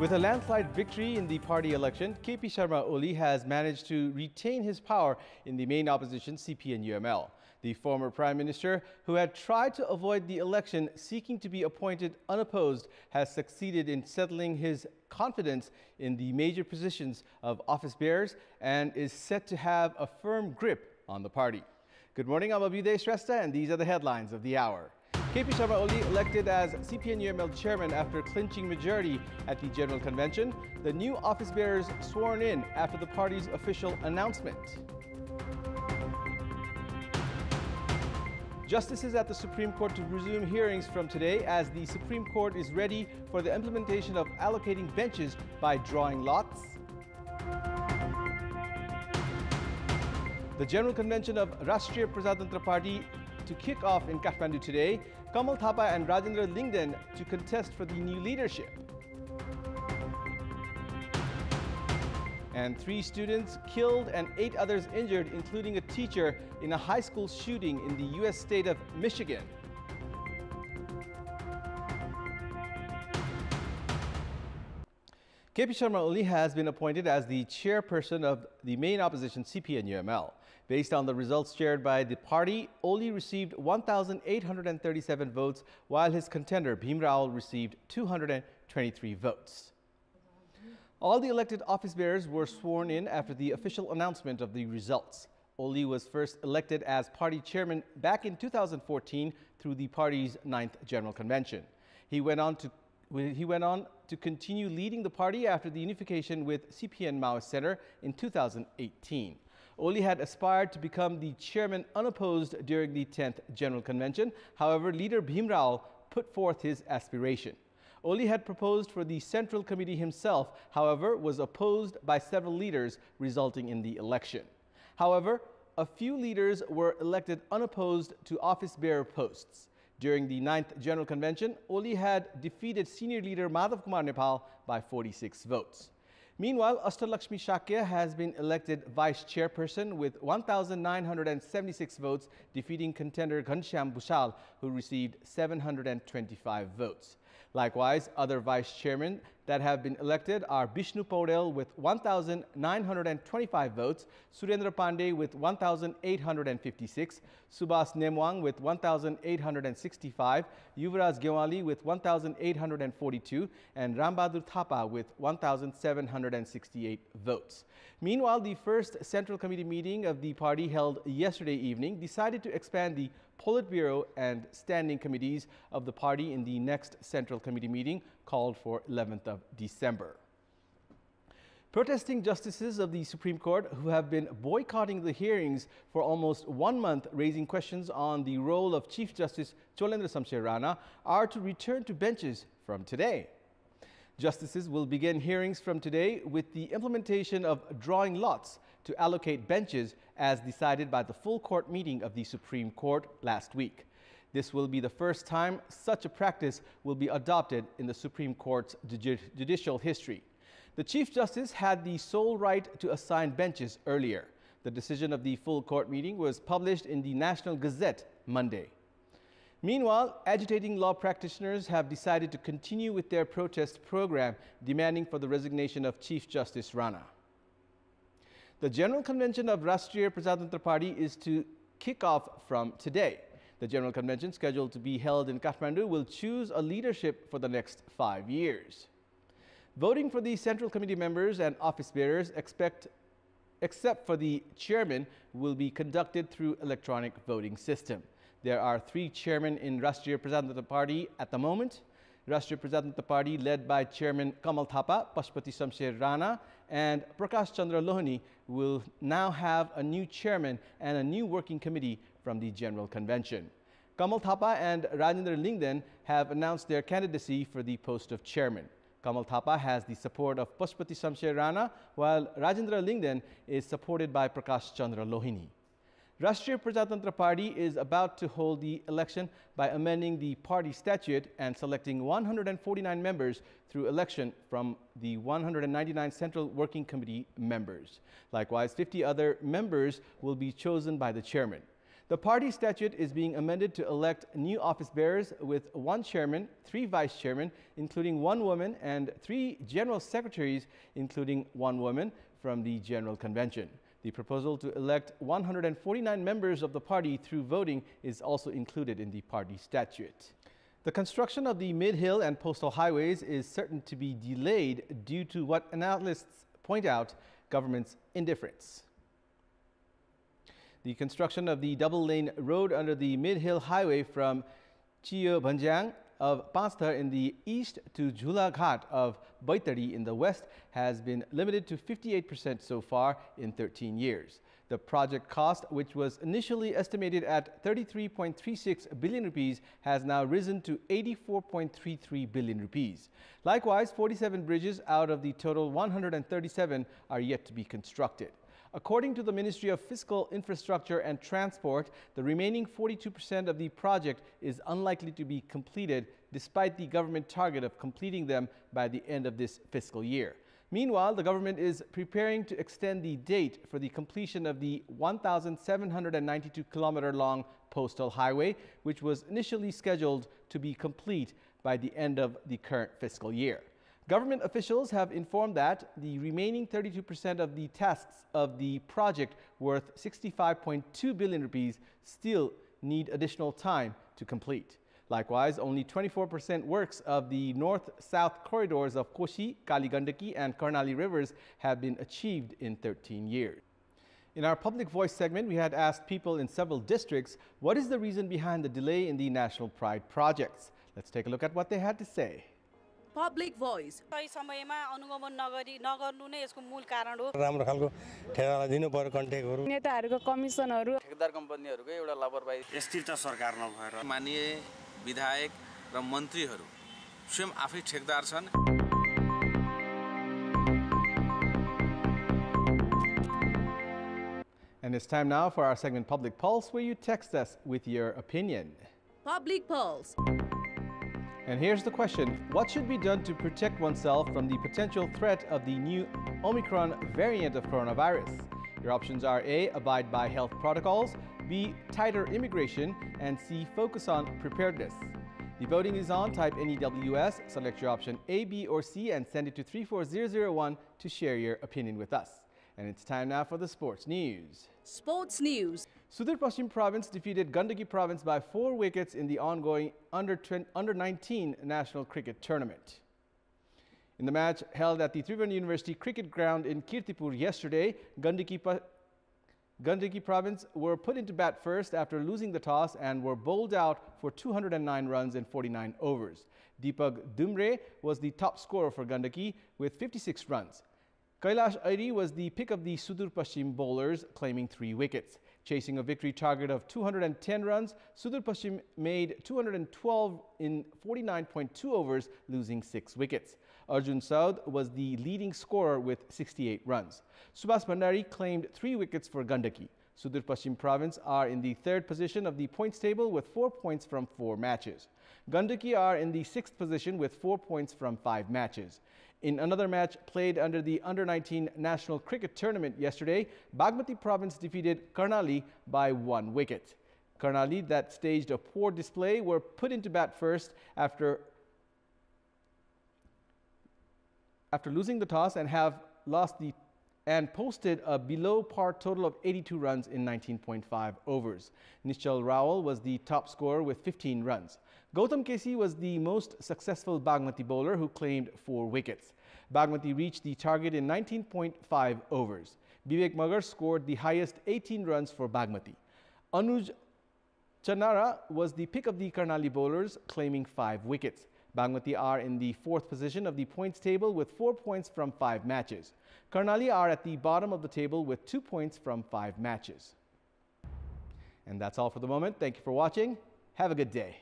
With a landslide victory in the party election, KP Sharma Oli has managed to retain his power in the main opposition CPN-UML. The former Prime Minister, who had tried to avoid the election seeking to be appointed unopposed, has succeeded in settling his confidence in the major positions of office bearers and is set to have a firm grip on the party. Good morning, I'm Abhyuday Shrestha, and these are the headlines of the hour. KP Sharma Oli elected as CPN-UML chairman after clinching majority at the General Convention. The new office bearers sworn in after the party's official announcement. Justices at the Supreme Court to resume hearings from today as the Supreme Court is ready for the implementation of allocating benches by drawing lots. The General Convention of Rashtriya Prajatantra Party to kick off in Kathmandu today. Kamal Thapa and Rajendra Lingden to contest for the new leadership. And 3 students killed and 8 others injured, including a teacher, in a high school shooting in the U.S. state of Michigan. KP Sharma Oli has been appointed as the chairperson of the main opposition CPN-UML. Based on the results shared by the party, Oli received 1,837 votes, while his contender Bhim Rao received 223 votes. All the elected office bearers were sworn in after the official announcement of the results. Oli was first elected as party chairman back in 2014 through the party's 9th General Convention. He went on to continue leading the party after the unification with CPN Maoist Center in 2018. Oli had aspired to become the chairman unopposed during the 10th General Convention. However, leader Bhim Rao put forth his aspiration. Oli had proposed for the Central Committee himself, however, was opposed by several leaders, resulting in the election. However, a few leaders were elected unopposed to office bearer posts. During the 9th General Convention, Oli had defeated senior leader Madhav Kumar Nepal by 46 votes. Meanwhile, Ashtalakshmi Shakya has been elected vice chairperson with 1,976 votes, defeating contender Ghanshyam Bushal, who received 725 votes. Likewise, other vice chairmen that have been elected are Bishnu Paudel with 1,925 votes, Surendra Pandey with 1,856, Subhas Nemwang with 1,865, Yuvraj Gewali with 1,842, and Rambahadur Thapa with 1,768 votes. Meanwhile, the first Central Committee meeting of the party held yesterday evening decided to expand the Politburo and standing committees of the party in the next Central Committee meeting called for 11th of December. Protesting justices of the Supreme Court who have been boycotting the hearings for almost 1 month, raising questions on the role of Chief Justice Cholendra Samsher Rana, are to return to benches from today. Justices will begin hearings from today with the implementation of drawing lots to allocate benches as decided by the full court meeting of the Supreme Court last week. This will be the first time such a practice will be adopted in the Supreme Court's judicial history. The Chief Justice had the sole right to assign benches earlier. The decision of the full court meeting was published in the National Gazette Monday. Meanwhile, agitating law practitioners have decided to continue with their protest program demanding for the resignation of Chief Justice Rana. The General Convention of Rashtriya Prajatantra Party is to kick off from today. The General Convention, scheduled to be held in Kathmandu, will choose a leadership for the next 5 years. Voting for the Central Committee members and office bearers, except for the chairman, will be conducted through electronic voting system. There are 3 chairmen in Rashtriya Prajatantra Party at the moment. Rashtriya Prajatantra Party, led by Chairman Kamal Thapa, Pashupati Shamsher Rana, and Prakash Chandra Lohani, will now have a new chairman and a new working committee from the General Convention. Kamal Thapa and Rajendra Lingden have announced their candidacy for the post of chairman. Kamal Thapa has the support of Pashupati Shamsher Rana, while Rajendra Lingden is supported by Prakash Chandra Lohani. Rashtriya Prajatantra Party is about to hold the election by amending the party statute and selecting 149 members through election from the 199 Central Working Committee members. Likewise, 50 other members will be chosen by the chairman. The party statute is being amended to elect new office bearers with 1 chairman, 3 vice chairmen, including 1 woman, and 3 general secretaries, including 1 woman, from the General Convention. The proposal to elect 149 members of the party through voting is also included in the party statute. The construction of the mid-hill and postal highways is certain to be delayed due to what analysts point out, government's indifference. The construction of the double-lane road under the mid-hill highway from Chio Banjang of Pasthar in the east to Jhula Ghat of Baitari in the west has been limited to 58% so far in 13 years. The project cost, which was initially estimated at 33.36 billion rupees, has now risen to 84.33 billion rupees. Likewise, 47 bridges out of the total 137 are yet to be constructed. According to the Ministry of Fiscal Infrastructure and Transport, the remaining 42% of the project is unlikely to be completed despite the government target of completing them by the end of this fiscal year. Meanwhile, the government is preparing to extend the date for the completion of the 1,792-kilometer-long postal highway, which was initially scheduled to be complete by the end of the current fiscal year. Government officials have informed that the remaining 32% of the tasks of the project worth 65.2 billion rupees still need additional time to complete. Likewise, only 24% works of the north-south corridors of Koshi, Kaligandaki and Karnali rivers have been achieved in 13 years. In our Public Voice segment, we had asked people in several districts what is the reason behind the delay in the National Pride projects. Let's take a look at what they had to say. Public Voice. राम्रो खालको ठेगाना दिनु पर्यो कन्ट्याक्टहरु नेताहरुको कमिसनहरु ठेकेदार कम्पनीहरुको एउटा लापरवाही स्थिरता सरकार नभएर माननीय विधायक र मन्त्रीहरु स्वयं आफै ठेकेदार छन्. And it's time now for our segment Public Pulse, where you text us with your opinion. Public Pulse. And here's the question: what should be done to protect oneself from the potential threat of the new Omicron variant of coronavirus? Your options are A, abide by health protocols, B, tighter immigration, and C, focus on preparedness. The voting is on. Type NEWS, select your option A, B, or C, and send it to 34001 to share your opinion with us. And it's time now for the sports news. Sports news. Sudur Paschim Province defeated Gandaki Province by 4 wickets in the ongoing Under-19 National Cricket Tournament. In the match held at the Tribhuvan University Cricket Ground in Kantipur yesterday, Gandaki Province were put into bat first after losing the toss and were bowled out for 209 runs in 49 overs. Deepak Dumre was the top scorer for Gandaki with 56 runs. Kailash Airi was the pick of the Sudur Paschim bowlers, claiming 3 wickets. Chasing a victory target of 210 runs, Sudur Paschim made 212 in 49.2 overs, losing 6 wickets. Arjun Saud was the leading scorer with 68 runs. Subhas Bhandari claimed 3 wickets for Gandaki. Sudur Paschim Province are in the 3rd position of the points table with 4 points from 4 matches. Gandaki are in the 6th position with 4 points from 5 matches. In another match played under the Under-19 National Cricket Tournament yesterday, Bagmati Province defeated Karnali by 1 wicket. Karnali, that staged a poor display, were put into bat first after losing the toss and posted a below-par total of 82 runs in 19.5 overs. Nischal Rawal was the top scorer with 15 runs. Gautam Kesi was the most successful Bagmati bowler, who claimed 4 wickets. Bagmati reached the target in 19.5 overs. Vivek Magar scored the highest 18 runs for Bagmati. Anuj Chanara was the pick of the Karnali bowlers, claiming 5 wickets. Bagmati are in the 4th position of the points table with 4 points from 5 matches. Karnali are at the bottom of the table with 2 points from 5 matches. And that's all for the moment. Thank you for watching. Have a good day.